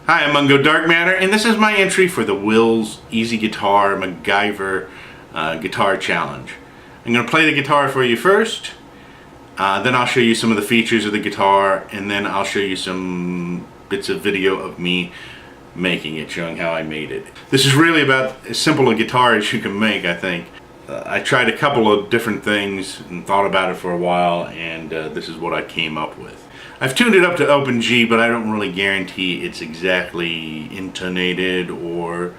Hi, I'm Mungo Dark Matter, and this is my entry for the Will's Easy Guitar MacGyver Guitar Challenge. I'm going to play the guitar for you first, then I'll show you some of the features of the guitar, and then I'll show you some bits of video of me making it, showing how I made it. This is really about as simple a guitar as you can make, I think. I tried a couple of different things and thought about it for a while, and this is what I came up with. I've tuned it up to open G, but I don't really guarantee it's exactly intonated or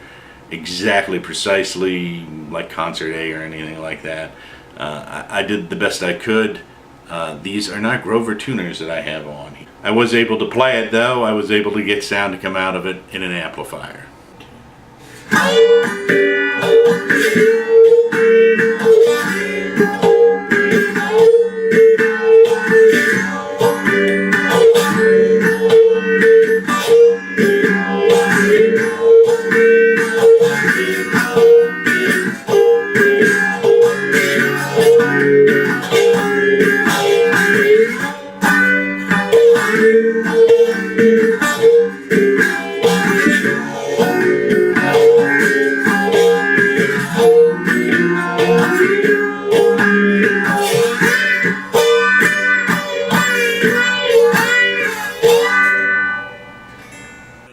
exactly precisely like concert A or anything like that. I did the best I could. These are not Grover tuners that I have on. I was able to play it though. I was able to get sound to come out of it in an amplifier.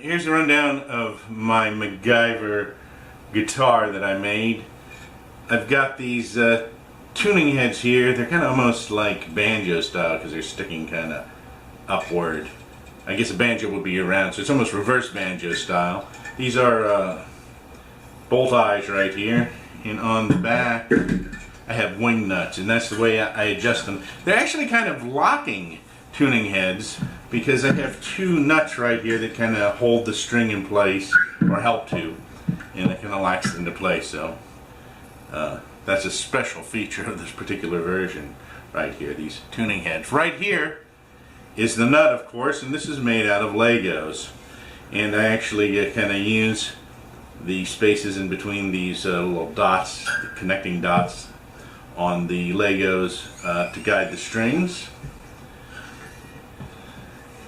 Here's a rundown of my MacGyver guitar that I made. I've got these tuning heads here. They're kind of almost like banjo style because they're sticking kind of upward. I guess a banjo would be around, so it's almost reverse banjo style. These are bolt eyes right here, and on the back I have wing nuts, and that's the way I adjust them. They're actually kind of locking tuning heads because I have two nuts right here that kind of hold the string in place, or help to, and it kind of locks it into place. So that's a special feature of this particular version right here, these tuning heads. Right here is the nut, of course, and this is made out of Legos, and I actually kind of use the spaces in between these little dots, the connecting dots on the Legos to guide the strings.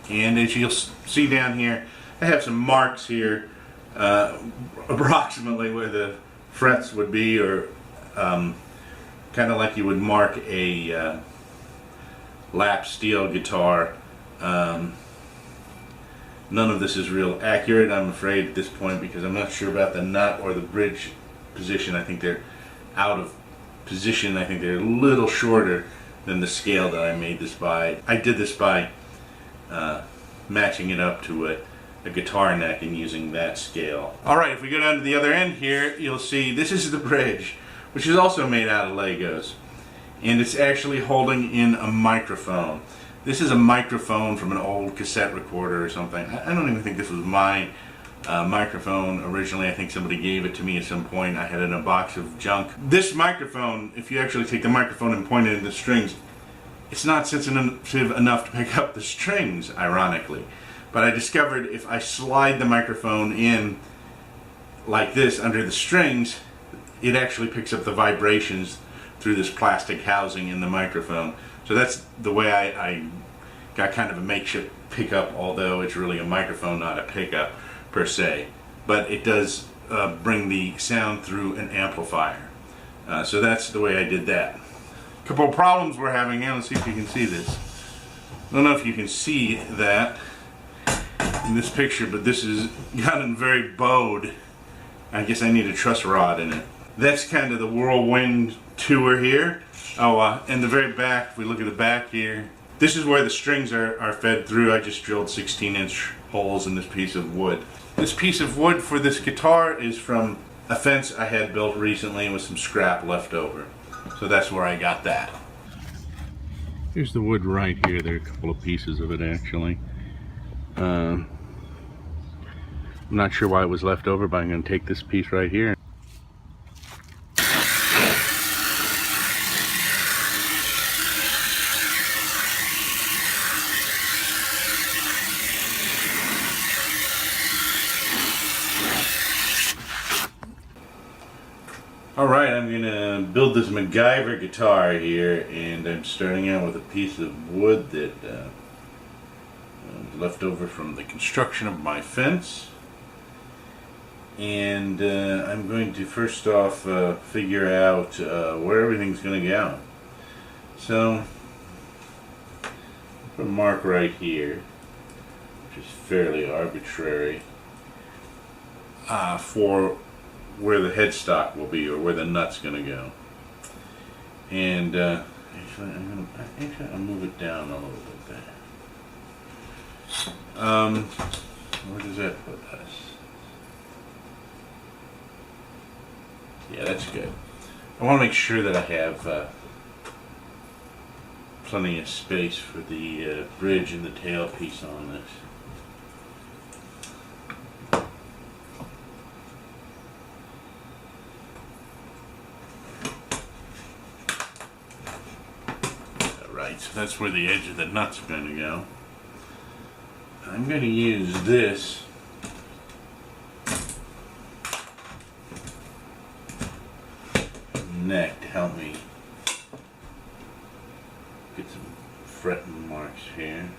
And as you'll see down here, I have some marks here approximately where the frets would be, or kind of like you would mark a lap steel guitar. None of this is real accurate, I'm afraid, at this point, because I'm not sure about the nut or the bridge position. I think they're out of position. I think they're a little shorter than the scale that I made this by. I did this by matching it up to a guitar neck and using that scale. Alright, if we go down to the other end here, you'll see this is the bridge, which is also made out of Legos, and it's actually holding in a microphone. This is a microphone from an old cassette recorder or something. I don't even think this was my microphone originally. I think somebody gave it to me at some point. I had it in a box of junk. This microphone, if you actually take the microphone and point it at the strings, it's not sensitive enough to pick up the strings, ironically. But I discovered if I slide the microphone in like this under the strings, it actually picks up the vibrations through this plastic housing in the microphone. So that's the way I got kind of a makeshift pickup, although it's really a microphone, not a pickup per se. But it does bring the sound through an amplifier. So that's the way I did that. A couple of problems we're having here. Let's see if you can see this. I don't know if you can see that in this picture, but this has gotten very bowed. I guess I need a truss rod in it. That's kind of the whirlwind tour here. Oh, and the very back, if we look at the back here, this is where the strings are fed through. I just drilled 16-inch holes in this piece of wood. This piece of wood for this guitar is from a fence I had built recently with some scrap left over. So that's where I got that. Here's the wood right here. There are a couple of pieces of it actually. I'm not sure why it was left over, but I'm going to take this piece right here. Alright, I'm going to build this MacGyver guitar here, and I'm starting out with a piece of wood that left over from the construction of my fence. And I'm going to first off figure out where everything's going to go. So, put a mark right here, which is fairly arbitrary, for where the headstock will be, or where the nut's going to go. And actually, I'll move it down a little bit there. Where does that put us? Yeah, that's good. I want to make sure that I have plenty of space for the bridge and the tailpiece on this. Alright, so that's where the edge of the nut's going to go. I'm going to use this neck to help me get some fretting marks here.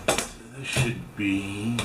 So this should be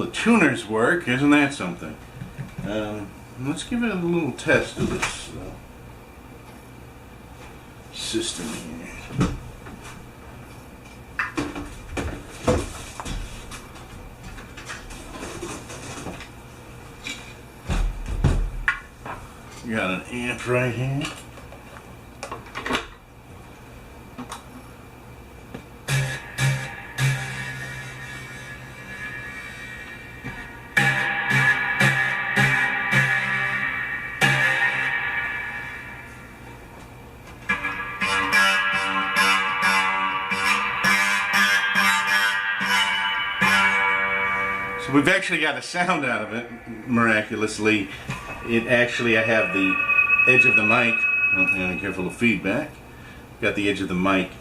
Well, the tuners work, isn't that something? Let's give it a little test of this system here. You got an amp right here. So we've actually got a sound out of it, miraculously. I have the edge of the mic, and be careful of feedback. Got the edge of the mic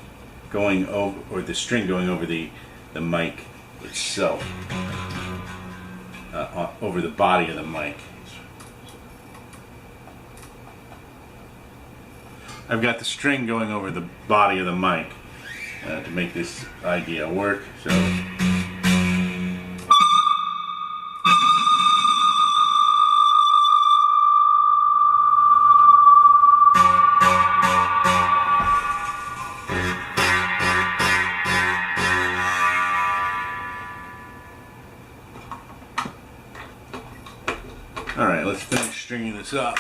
going over, or the string going over the mic itself, over the body of the mic. I've got the string going over the body of the mic to make this idea work. So. Alright, let's finish stringing this up.